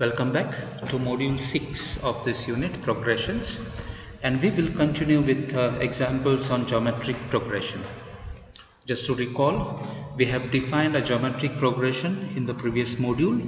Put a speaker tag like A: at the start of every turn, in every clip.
A: Welcome back to module 6 of this unit, progressions, and we will continue with examples on geometric progression. Just to recall, we have defined a geometric progression in the previous module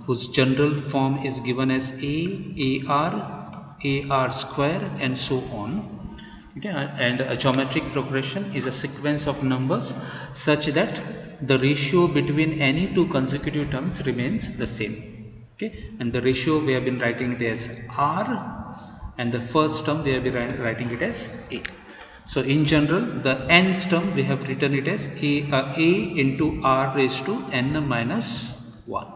A: whose general form is given as AR square and so on. Okay, and a geometric progression is a sequence of numbers such that the ratio between any two consecutive terms remains the same. Okay, and the ratio we have been writing it as R, and the first term we have been writing it as A. So in general, the nth term we have written it as A into R raised to n minus 1.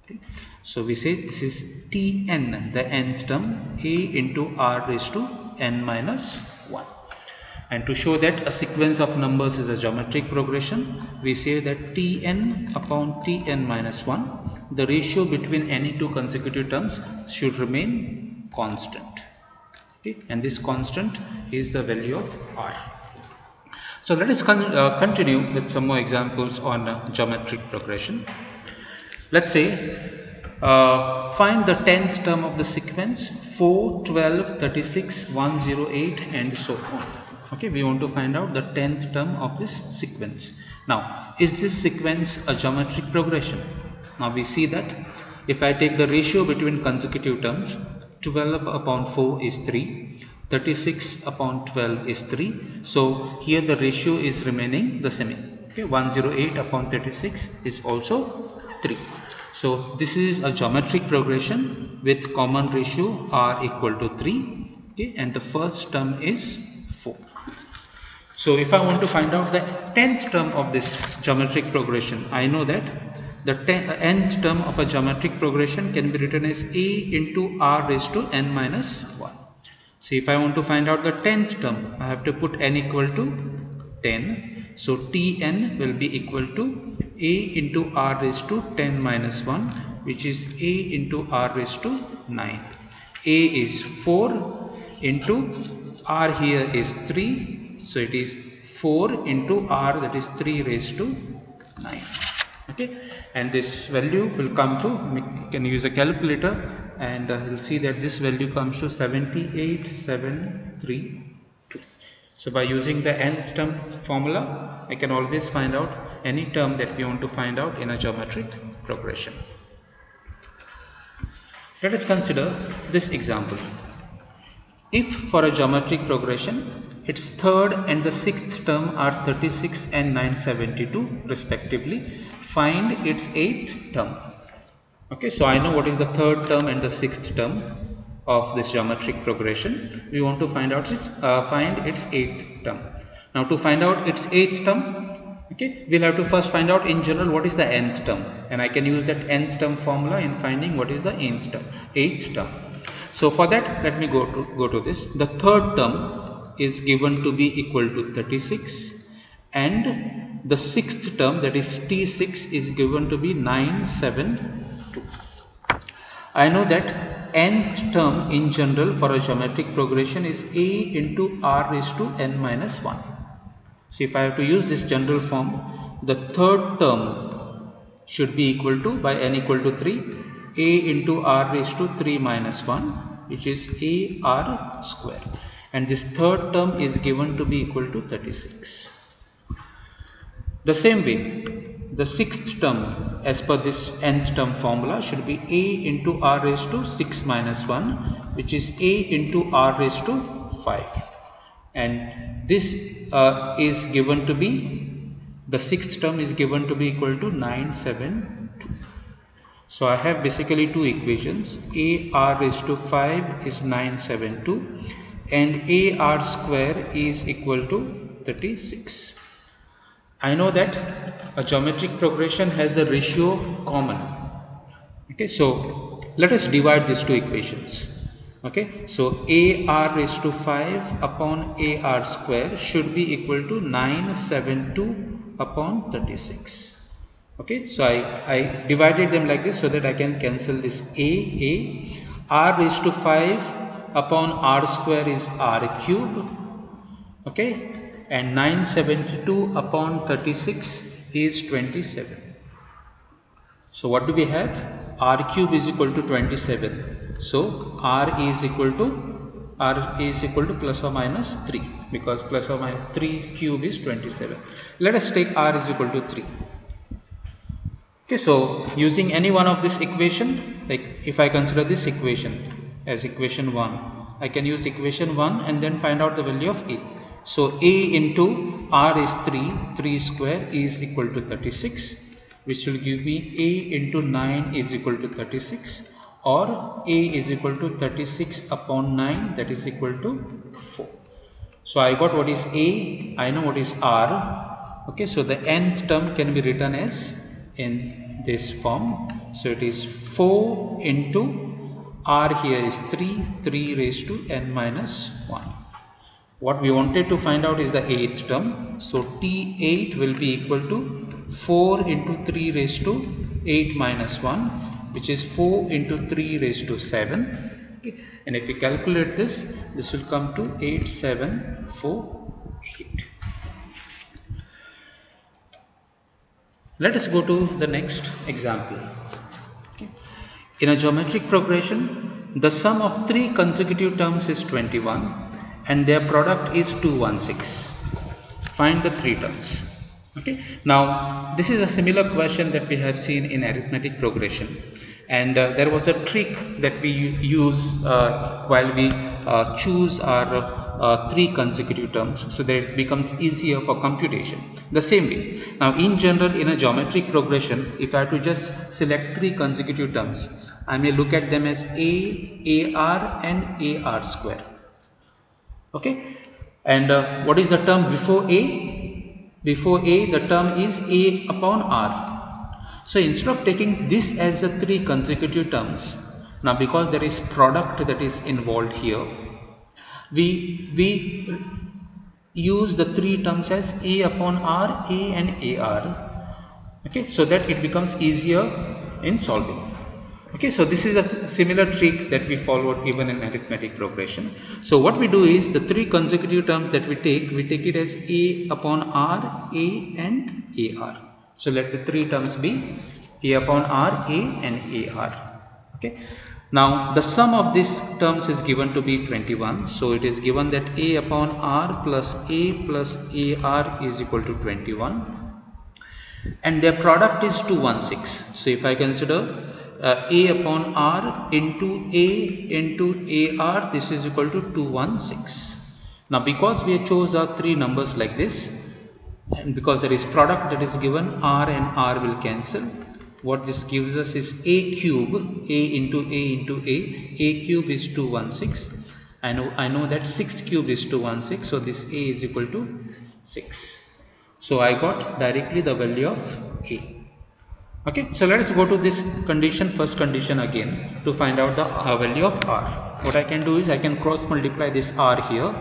A: Okay. So we say this is Tn, the nth term, A into R raised to n minus 1. And to show that a sequence of numbers is a geometric progression, we say that Tn upon Tn minus 1, the ratio between any two consecutive terms should remain constant. Okay? And this constant is the value of R. So let us continue with some more examples on geometric progression. Let's say find the 10th term of the sequence 4, 12, 36, 108 and so on. Okay, we want to find out the 10th term of this sequence. Now, is this sequence a geometric progression? Now we see that if I take the ratio between consecutive terms, 12 upon 4 is 3, 36 upon 12 is 3. So here the ratio is remaining the same. Okay, 108 upon 36 is also 3. So this is a geometric progression with common ratio R equal to 3. Okay, and the first term is 4. So if I want to find out the 10th term of this geometric progression, I know that the nth term of a geometric progression can be written as A into R raised to n minus 1. So if I want to find out the 10th term, I have to put n equal to 10. So Tn will be equal to A into R raised to 10 minus 1, which is A into R raised to 9. A is 4 into R here is 3. So it is 4 into R, that is 3 raised to 9. Okay, and this value will come to, you can use a calculator and you'll see that this value comes to 78732. So by using the nth term formula, I can always find out any term that we want to find out in a geometric progression. Let us consider this example. If for a geometric progression, its third and the sixth term are 36 and 972 respectively, find its eighth term. Okay, so I know what is the third term and the sixth term of this geometric progression. We want to find out find its eighth term. Now to find out its eighth term, okay, we'll have to first find out in general what is the nth term, and I can use that nth term formula in finding what is the eighth term. So for that, let me go to this. The third term is given to be equal to 36, and the sixth term, that is T6, is given to be 972. I know that nth term in general for a geometric progression is A into R raised to n minus 1. So if I have to use this general form, the third term should be equal to, by n equal to 3, A into R raised to 3 minus 1, which is AR square. And this third term is given to be equal to 36. The same way, the sixth term as per this nth term formula should be A into R raised to 6 minus 1, which is A into R raised to 5. And this is given to be, the sixth term is given to be equal to 972. So I have basically two equations. AR raised to 5 is 972 and AR square is equal to 36. I know that a geometric progression has a ratio common. Okay, so let us divide these two equations. Okay, so AR raised to 5 upon AR square should be equal to 972 upon 36. Okay, so I divided them like this so that I can cancel this A. R raised to 5 upon R square is R cube. Okay, and 972 upon 36 is 27. So what do we have? r cube is equal to 27. So r is equal to plus or minus 3, because plus or minus 3 cube is 27. Let us take r is equal to 3. Okay, so using any one of this equation, like if I consider this equation as equation 1, I can use equation 1 and then find out the value of a. So a into r is 3 square is equal to 36, which will give me a into 9 is equal to 36, or a is equal to 36 upon 9, that is equal to 4. So I got what is a, I know what is r. Okay, so the nth term can be written as in this form. So it is 4 into r here is 3 raised to n minus 1. What we wanted to find out is the 8th term. So T8 will be equal to 4 into 3 raised to 8 minus 1, which is 4 into 3 raised to 7. Okay. And if we calculate this will come to 8748. Let us go to the next example. Okay. In a geometric progression, the sum of 3 consecutive terms is 21 and their product is 216. Find the 3 terms. Okay. Now this is a similar question that we have seen in arithmetic progression, and there was a trick that we use while we choose our 3 consecutive terms, so that it becomes easier for computation. The same way, now in general in a geometric progression, if I have to just select 3 consecutive terms, I may look at them as a, ar and ar square. Okay, and what is the term before a? Before a, the term is a upon r. So instead of taking this as the 3 consecutive terms, now because there is product that is involved here, we use the 3 terms as a upon r, a and ar. Okay, so that it becomes easier in solving. Okay, so this is a similar trick that we followed even in arithmetic progression. So what we do is the 3 consecutive terms that we take it as a upon r, a and ar. So let the 3 terms be a upon r, a and ar. Okay. Now the sum of these terms is given to be 21. So it is given that a upon r plus ar is equal to 21, and their product is 216. So if I consider a upon r into a into ar, this is equal to 216. Now because we chose our 3 numbers like this, and because there is product that is given, r and r will cancel. What this gives us is a cube, a into a cube is 216. I know that 6 cube is 216, so this a is equal to 6. So I got directly the value of a. Okay, so let us go to this condition, first condition again, to find out the value of r. What I can do is I can cross multiply this r here.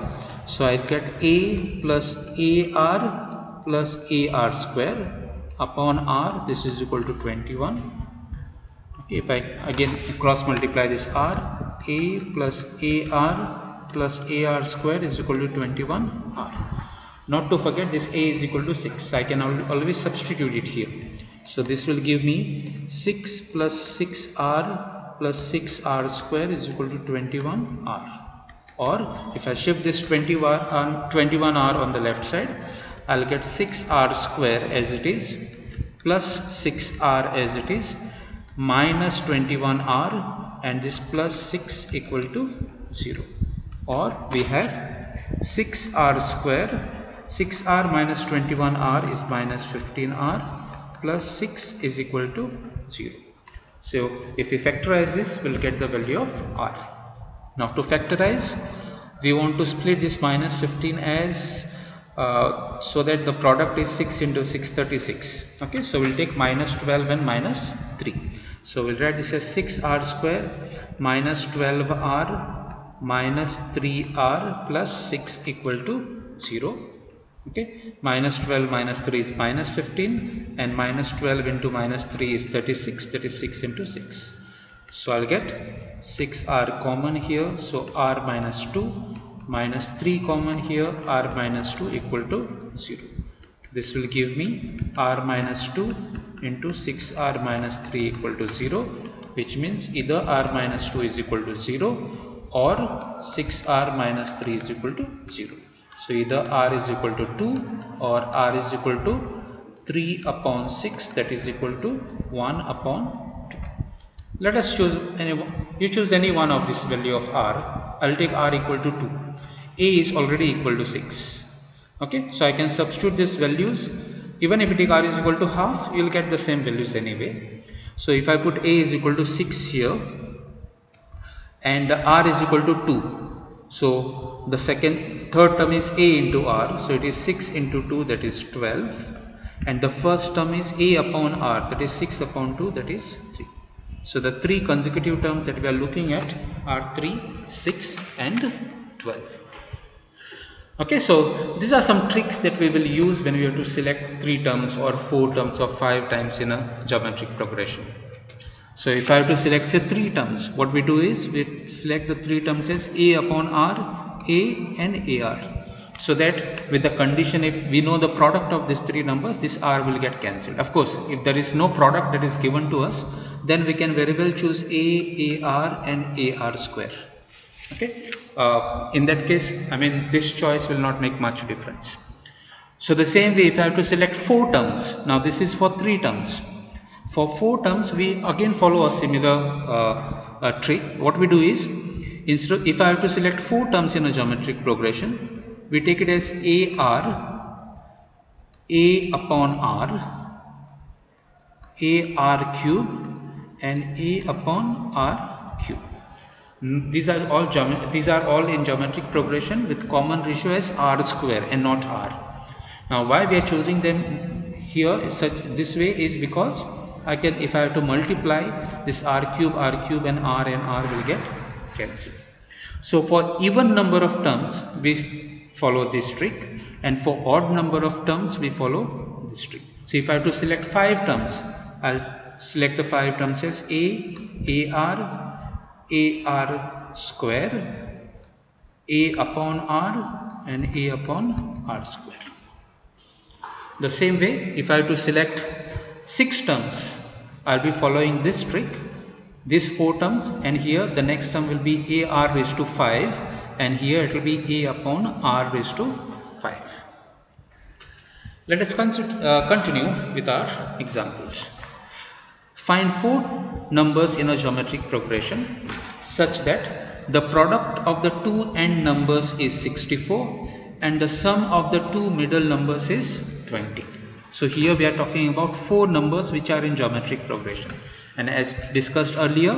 A: So I get a plus ar plus ar square upon r, this is equal to 21. Okay, if I again cross multiply this r, a plus ar square is equal to 21 r. Not to forget, this a is equal to 6. I can always substitute it here. So this will give me 6 plus 6r plus 6r square is equal to 21r. Or if I shift this 21r on the left side, I'll get 6r square as it is plus 6r as it is minus 21r, and this plus 6 equal to 0. Or we have 6r square, 6r minus 21r is minus 15r, plus 6 is equal to 0. So if we factorize this, we'll get the value of r. Now to factorize, we want to split this minus 15 as so that the product is 6 into 6, 36. Okay, so we'll take minus 12 and minus 3. So we'll write this as 6r square minus 12r minus 3r plus 6 equal to 0. Okay, minus 12 minus 3 is minus 15, and minus 12 into minus 3 is 36, 36 into 6. So I'll get 6r common here, so r minus 2, minus 3 common here, r minus 2 equal to 0. This will give me r minus 2 into 6r minus 3 equal to 0, which means either r minus 2 is equal to 0 or 6r minus 3 is equal to 0. So either r is equal to 2 or r is equal to 3 upon 6, that is equal to 1 upon 2. Let us choose you choose any one of this value of r. I'll take r equal to 2. A is already equal to 6. Okay, so I can substitute these values. Even if you take r is equal to half, you will get the same values anyway. So if I put a is equal to 6 here and r is equal to 2, so the third term is a into r, so it is 6 into 2, that is 12, and the first term is a upon r, that is 6 upon 2, that is 3. So the three consecutive terms that we are looking at are 3, 6 and 12. Okay, so these are some tricks that we will use when we have to select 3 terms or 4 terms or 5 times in a geometric progression. So if I have to select say 3 terms, what we do is we select the 3 terms as a upon r, a and ar, so that with the condition if we know the product of these 3 numbers, this r will get cancelled. Of course, if there is no product that is given to us, then we can very well choose a, ar and ar square. Okay, in that case, I mean, this choice will not make much difference. So the same way, if I have to select 4 terms, now this is for 3 terms. For 4 terms, we again follow a similar trick. What we do is, instead of, if I have to select 4 terms in a geometric progression, we take it as ar, a upon r, ar cube and a upon r cube. These are all in geometric progression with common ratio as r square and not r. Now why we are choosing them here this way is because I can, if I have to multiply this r cube and r will get cancelled. So for even number of terms we follow this trick, and for odd number of terms we follow this trick. So if I have to select 5 terms, I'll select the 5 terms as ar square, a upon r and a upon r square. The same way, if I have to select 6 terms, I'll be following this trick, these 4 terms, and here the next term will be ar raised to 5, and here it will be a upon r raised to 5. Let us continue with our examples. Find 4 numbers in a geometric progression such that the product of the 2 end numbers is 64 and the sum of the 2 middle numbers is 20. So here we are talking about 4 numbers which are in geometric progression, and as discussed earlier,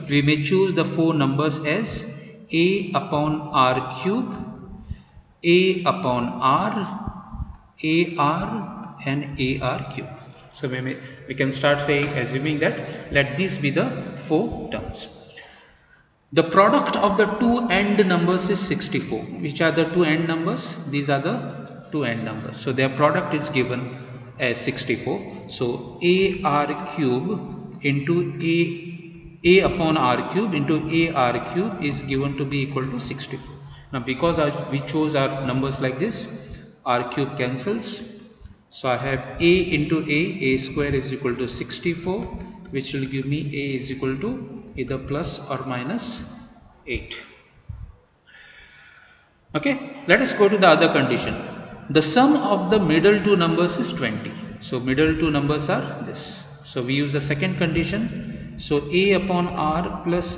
A: we may choose the 4 numbers as a upon r cube, a upon r, ar and ar cube. So we can start saying, assuming that let these be the 4 terms. The product of the 2 end numbers is 64. Which are the 2 end numbers? These are the 2 end numbers. So their product is given as 64. So ar cube into a upon r cube into ar cube is given to be equal to 64. Now because we chose our numbers like this, r cube cancels. So I have a into a square is equal to 64, which will give me a is equal to either plus or minus 8. Okay, let us go to the other condition. The sum of the middle 2 numbers is 20. So middle 2 numbers are this. So we use the second condition. So a upon r plus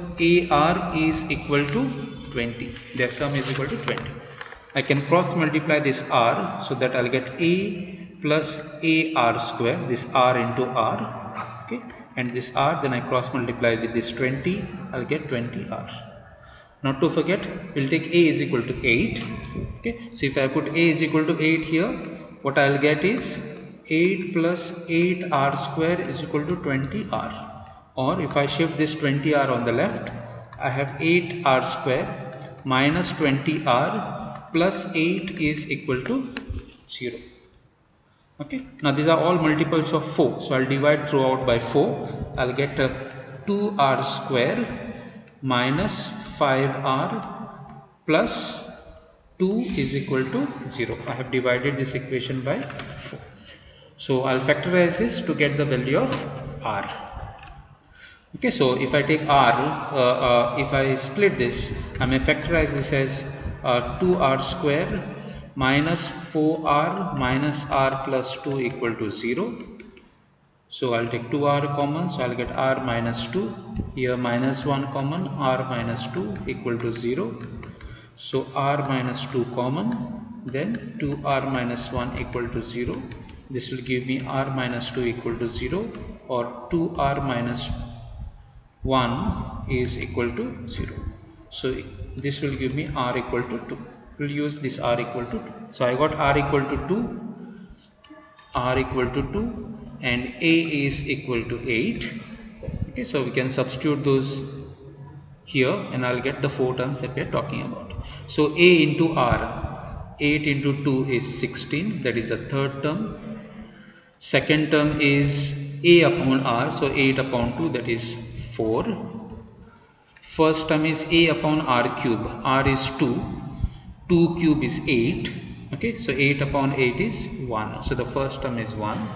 A: ar is equal to 20. Their sum is equal to 20. I can cross multiply this r, so that I'll get a plus ar square, this r into r, okay, and this r, then I cross multiply with this 20, I'll get 20r. Not to forget, we'll take a is equal to 8. Okay, so if I put a is equal to 8 here, what I'll get is 8 plus 8r square is equal to 20r. Or if I shift this 20r on the left, I have 8r square minus 20r plus 8 is equal to 0. Okay, now these are all multiples of 4, so I'll divide throughout by 4. I'll get a 2r square minus 5r plus 2 is equal to 0. I have divided this equation by 4. So I'll factorize this to get the value of r. Okay, so if I take r, if I split this, I may factorize this as 2r square minus 4r minus r plus 2 equal to 0. So I'll take 2r common, so I'll get r minus 2. Here minus 1 common, r minus 2 equal to 0. So r minus 2 common, then 2r minus 1 equal to 0. This will give me r minus 2 equal to 0, or 2r minus 1 is equal to 0. So this will give me r equal to 2. We'll use this r equal to 2. So I got r equal to 2, r equal to 2, and a is equal to 8. Okay, so we can substitute those here and I'll get the 4 terms that we are talking about. So a into r, 8 into 2 is 16, that is the third term. Second term is a upon r, so 8 upon 2, that is 4. First term is a upon r cube, r is 2, 2 cube is 8. Okay, so 8 upon 8 is 1, so the first term is 1.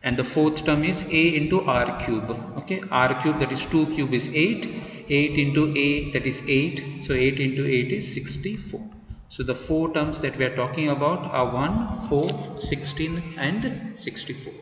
A: And the fourth term is a into r cube. Okay, r cube, that is 2 cube is 8, 8 into a, that is 8, so 8 into 8 is 64. So the 4 terms that we are talking about are 1, 4, 16 and 64.